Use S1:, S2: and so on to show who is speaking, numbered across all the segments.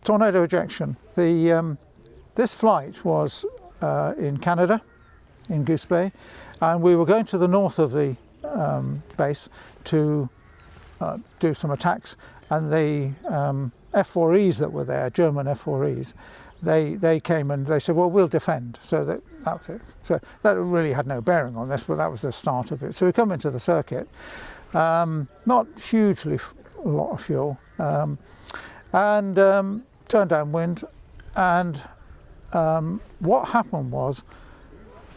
S1: tornado ejection. This flight was in Canada, in Goose Bay, and we were going to the north of the base to do some attacks, and the F4Es that were there, German F4Es, they came and they said, well, we'll defend. So that was it. So that really had no bearing on this, but that was the start of it. So we come into the circuit, not hugely a lot of fuel, and turned downwind, and what happened was,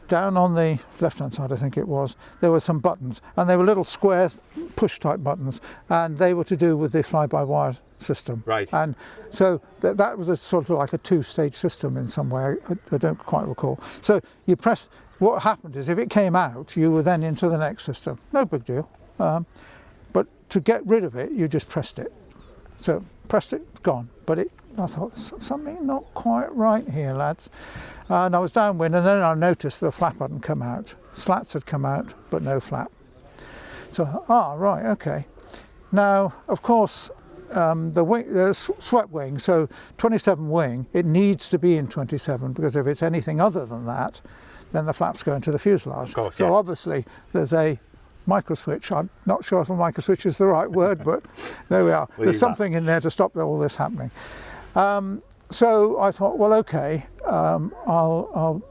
S1: down on the left-hand side, I think it was, there were some buttons, and they were little square push-type buttons, and they were to do with the fly-by-wire system.
S2: Right.
S1: And so that was a sort of like a two-stage system in some way. I don't quite recall. So you press. What happened is, if it came out, you were then into the next system. No big deal. But to get rid of it, you just pressed it. So pressed it, gone. But I thought, something not quite right here, lads. And I was downwind, and then I noticed the flap hadn't come out. Slats had come out, but no flap. So I thought, right, okay. Now, of course, the swept wing, so 27 wing, it needs to be in 27, because if it's anything other than that, then the flaps go into the fuselage.
S2: Of course,
S1: so
S2: yeah.
S1: Obviously, there's a micro switch. I'm not sure if a micro switch is the right word, but there we are. There's something in there to stop all this happening. So I thought, well, okay, I'll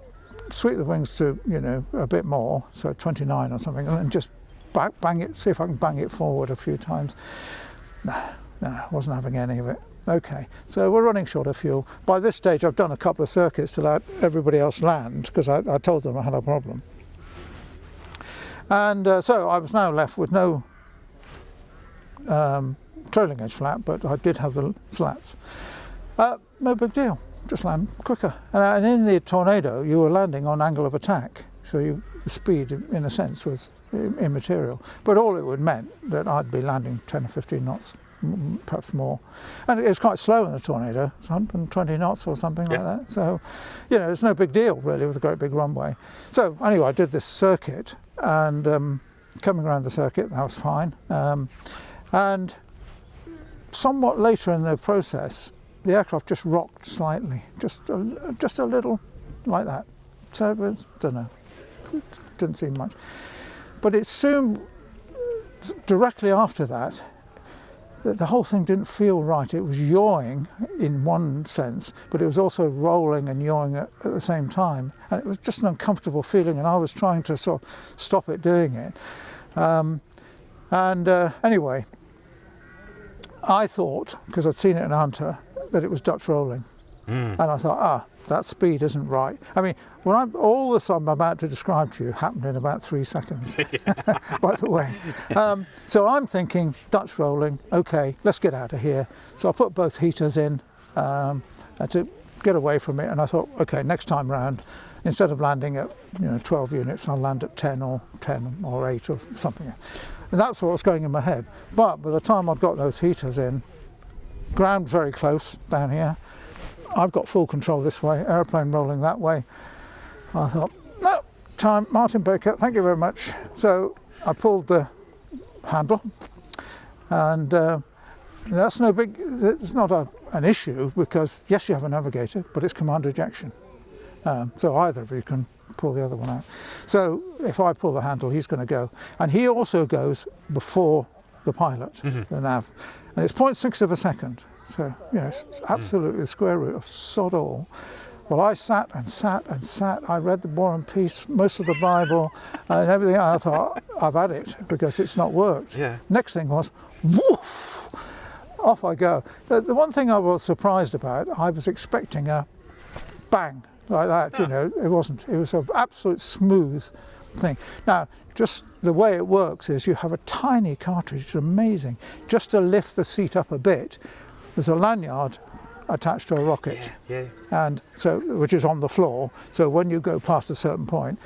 S1: sweep the wings to, a bit more, so 29 or something, and then just bang it, see if I can bang it forward a few times. No, I wasn't having any of it. Okay, so we're running short of fuel. By this stage, I've done a couple of circuits to let everybody else land, because I told them I had a problem. And so I was now left with no trailing edge flap, but I did have the slats. No big deal, just land quicker. And in the Tornado, you were landing on angle of attack, so the speed, in a sense, was immaterial. But all it would meant that I'd be landing 10 or 15 knots, perhaps more. And it was quite slow in the Tornado, it's 120 knots or something like that. So, it's no big deal, really, with a great big runway. So anyway, I did this circuit, and coming around the circuit, that was fine. And somewhat later in the process, the aircraft just rocked slightly, just a little, like that. So it was, don't know, didn't seem much. But it soon, directly after that, the whole thing didn't feel right. It was yawing in one sense, but it was also rolling and yawing at the same time. And it was just an uncomfortable feeling, and I was trying to sort of stop it doing it. Anyway, I thought, because I'd seen it in Hunter, that it was Dutch rolling. And I thought, that speed isn't right. I mean, all this I'm about to describe to you happened in about 3 seconds, by the way. So I'm thinking, Dutch rolling, okay, let's get out of here. So I put both heaters in to get away from it, and I thought, okay, next time round, instead of landing at 12 units, I'll land at 10 or 8 or something. And that's what was going in my head. But by the time I'd got those heaters in, ground very close down here, I've got full control this way, aeroplane rolling that way. I thought, no, time, Martin Baker, thank you very much. So I pulled the handle, and that's no big, it's not an issue, because yes, you have a navigator, but it's command ejection. So either of you can pull the other one out. So if I pull the handle, he's going to go. And he also goes before the pilot, the nav. And it's 0.6 of a second. So, it's absolutely the square root of sod all. Well, I sat and sat and sat. I read the War and Peace, most of the Bible, and everything. I thought, I've had it, because it's not worked. Yeah. Next thing was, woof! Off I go. The one thing I was surprised about, I was expecting a bang like that, it wasn't. It was an absolute smooth thing. Now, just the way it works is you have a tiny cartridge, it's amazing. Just to lift the seat up a bit, there's a lanyard attached to a rocket, and so, which is on the floor. So when you go past a certain point,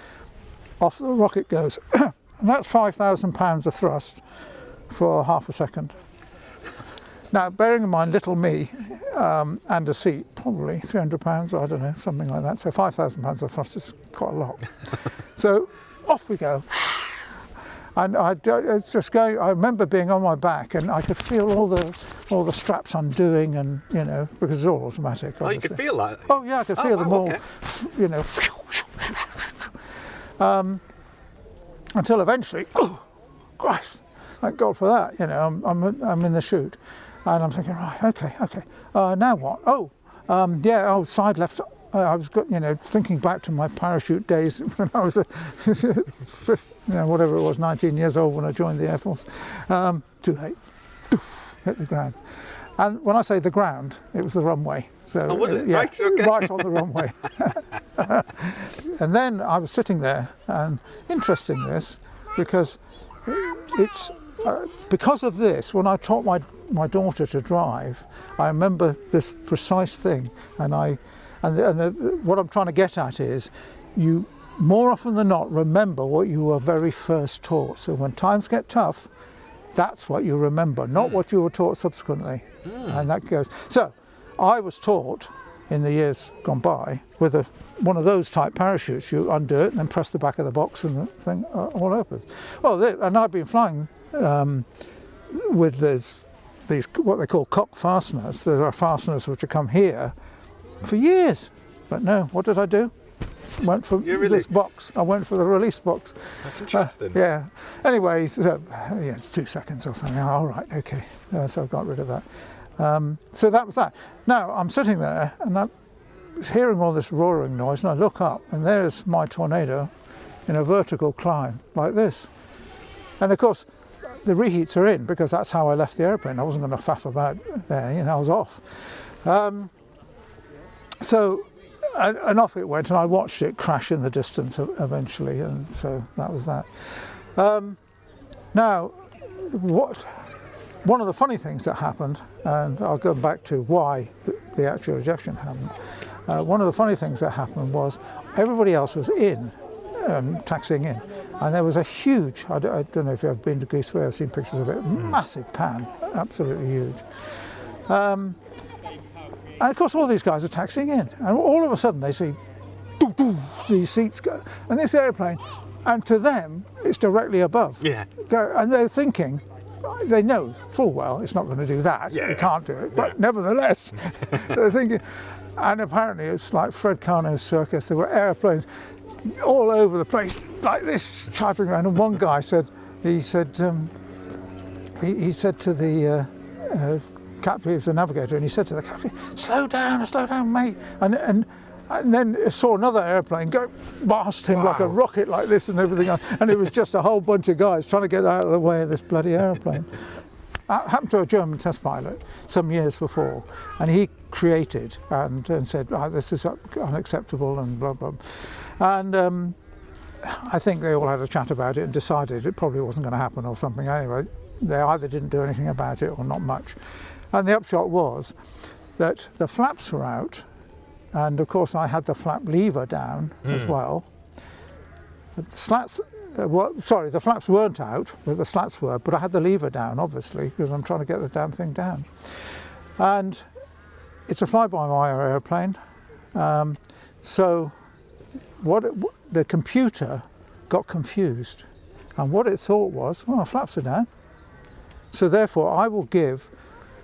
S1: off the rocket goes, and that's 5,000 pounds of thrust for half a second. Now, bearing in mind little me and a seat, probably 300 pounds, I don't know, something like that. So 5,000 pounds of thrust is quite a lot. So off we go. And it's just going. I remember being on my back, and I could feel all the straps undoing, and you know, because it's all automatic.
S2: Oh, you could feel that?
S1: Oh yeah, I could feel them all.
S2: Okay.
S1: You know, until eventually, oh Christ, thank God for that. You know, I'm in the chute, and I'm thinking, right, okay. Now what? Side left. I was, you know, thinking back to my parachute days when I was, whatever it was, 19 years old when I joined the Air Force. Too late, hit the ground. And when I say the ground, it was the runway. So,
S2: oh, was it?
S1: Yeah,
S2: right, okay.
S1: Right on the runway. And then I was sitting there, and interesting this, because it's because of this. When I taught my daughter to drive, I remember this precise thing, and what I'm trying to get at is, you more often than not remember what you were very first taught. So when times get tough, that's what you remember, not what you were taught subsequently. And that goes. So I was taught in the years gone by with one of those type parachutes. You undo it and then press the back of the box, and the thing all opens. Well, and I've been flying with these what they call cock fasteners. There are fasteners which have come here for years, but no, what did I do? Went for this box. I went for the release box.
S2: That's interesting.
S1: Yeah. Anyway, so 2 seconds or something. All right, okay. So I got rid of that. So that was that. Now I'm sitting there and I'm hearing all this roaring noise, and I look up, and there's my Tornado in a vertical climb like this. And of course, the reheats are in, because that's how I left the airplane. I wasn't going to faff about there. You know, I was off. And off it went, and I watched it crash in the distance eventually, and so that was that. Now, one of the funny things that happened, and I'll go back to why the actual ejection happened. One of the funny things that happened was everybody else was in, taxiing in, and there was a huge, I don't know if you've ever been to Gooseway, I've seen pictures of it, massive pan, absolutely huge. And of course all these guys are taxiing in, and all of a sudden they see these seats go, and this airplane, and to them it's directly above.
S2: Yeah.
S1: And they're thinking, they know full well it's not going to do that, you can't do it, but nevertheless they're thinking. And apparently it's like Fred Carno's circus, there were airplanes all over the place like this, charging around, and one guy said he said to the captain, he was the navigator, and he said to the captain, slow down mate, and then saw another airplane go past him like a rocket like this and everything else, and it was just a whole bunch of guys trying to get out of the way of this bloody airplane. Happened to a German test pilot some years before, and he created and said, this is unacceptable and blah blah, and I think they all had a chat about it and decided it probably wasn't going to happen or something. Anyway, they either didn't do anything about it or not much. And the upshot was that the flaps were out, and of course I had the flap lever down as well. The slats, the flaps weren't out, but the slats were, but I had the lever down, obviously, because I'm trying to get the damn thing down. And it's a fly-by-wire airplane, so the computer got confused, and what it thought was, well, flaps are down, so therefore I will give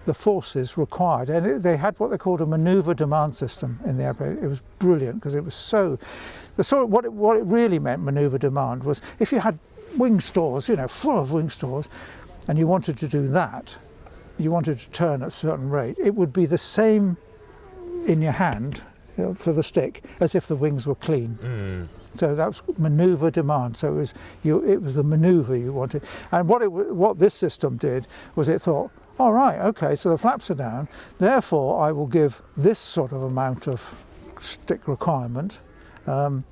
S1: the forces required, and they had what they called a manoeuvre demand system in the airplane. It was brilliant, because it was what it really meant, manoeuvre demand, was if you had wing stores, full of wing stores, and you wanted to do that, you wanted to turn at a certain rate, it would be the same in your hand for the stick as if the wings were clean. So that was manoeuvre demand. So it was the manoeuvre you wanted, and what this system did was it thought, all right, okay, so the flaps are down, therefore I will give this sort of amount of stick requirement, but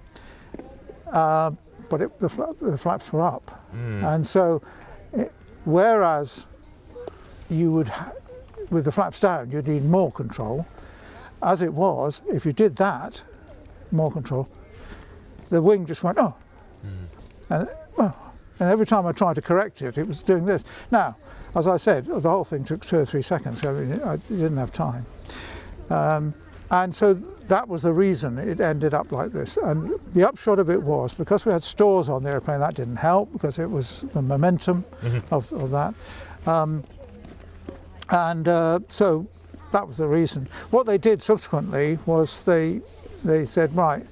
S1: the flaps were up. And so, whereas you would, with the flaps down, you'd need more control, as it was, if you did that, more control, the wing just went, and every time I tried to correct it, it was doing this. Now, as I said, the whole thing took 2 or 3 seconds, so I didn't have time. And so that was the reason it ended up like this. And the upshot of it was, because we had stores on the airplane, that didn't help, because it was the momentum of that. So that was the reason. What they did subsequently was they said, right,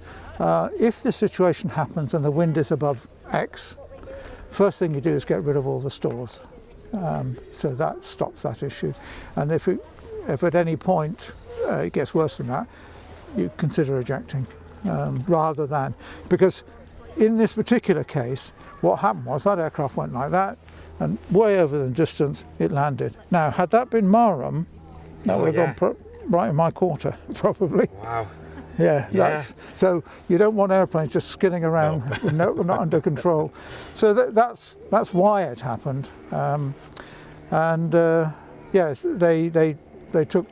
S1: if this situation happens and the wind is above X, first thing you do is get rid of all the stores. So that stops that issue. And if at any point it gets worse than that, you consider ejecting rather than, because in this particular case, what happened was that aircraft went like that, and way over the distance it landed. Now, had that been Marham, that would have gone right in my quarter, probably.
S2: Wow.
S1: Yeah. So you don't want airplanes just skidding around, not under control. So that's why it happened. They took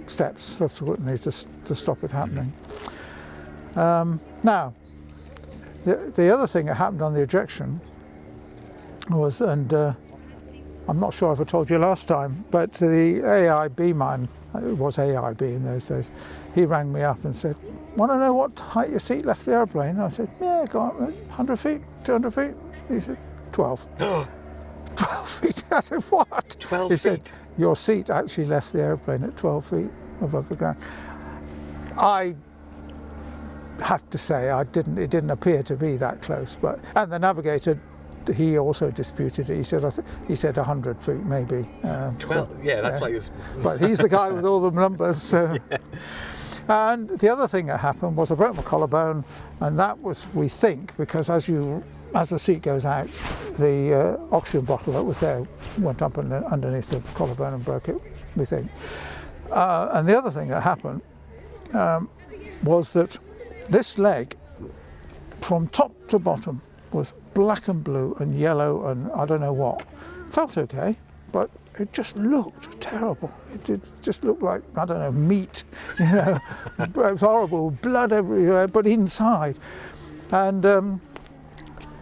S1: steps subsequently to stop it happening. Now, the other thing that happened on the ejection was, and I'm not sure if I told you last time, but the AIB man, it was AIB in those days, he rang me up and said, want to know what height your seat left the airplane? And I said, yeah, go on, 100 feet, 200 feet? He said, 12. 12 feet? I said, what?
S2: 12
S1: he
S2: feet?
S1: Said, your seat actually left the airplane at 12 feet above the ground. I have to say, it didn't appear to be that close, and the navigator, he also disputed it. He said 100 feet maybe.
S2: 12, that's what he was.
S1: But he's the guy with all the numbers. So. Yeah. And the other thing that happened was I broke my collarbone, and that was, we think, because as the seat goes out, the oxygen bottle that was there went up underneath the collarbone and broke it, we think. And the other thing that happened was that this leg, from top to bottom, was black and blue and yellow and I don't know what. Felt okay, but it just looked terrible. It just looked like, I don't know, meat, you know. It was horrible, blood everywhere, but inside. And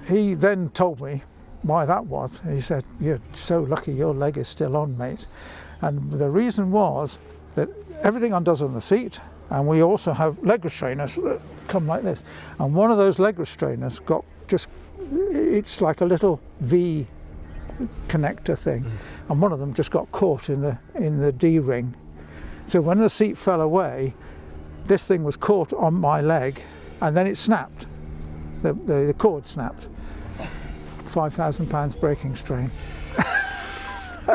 S1: he then told me why that was. He said, you're so lucky your leg is still on, mate. And the reason was that everything undoes on the seat, and we also have leg restrainers that come like this. And one of those leg restrainers got it's like a little V connector thing, and one of them just got caught in the D-ring. So when the seat fell away, this thing was caught on my leg, and then it snapped. The cord snapped. £5,000 breaking strain.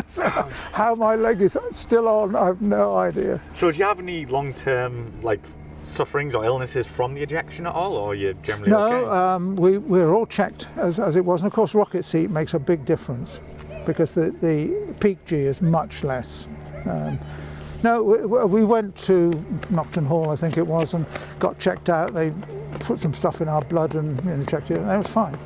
S1: So how my leg is still on, I have no idea.
S2: So do you have any long-term sufferings or illnesses from the ejection at all, or are you generally okay?
S1: No, we're all checked as it was, and of course rocket seat makes a big difference because the peak G is much less. No, we went to Nocton Hall, I think it was, and got checked out. They put some stuff in our blood and checked it, and it was fine.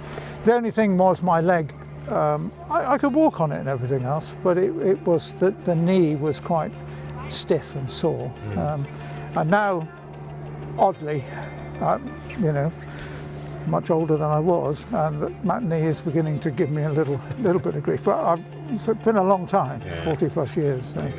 S1: The only thing was my leg. I could walk on it and everything else, but it was that the knee was quite stiff and sore. And now, oddly, much older than I was, and that knee is beginning to give me a little bit of grief. But it's been a long time, 40 plus years. So.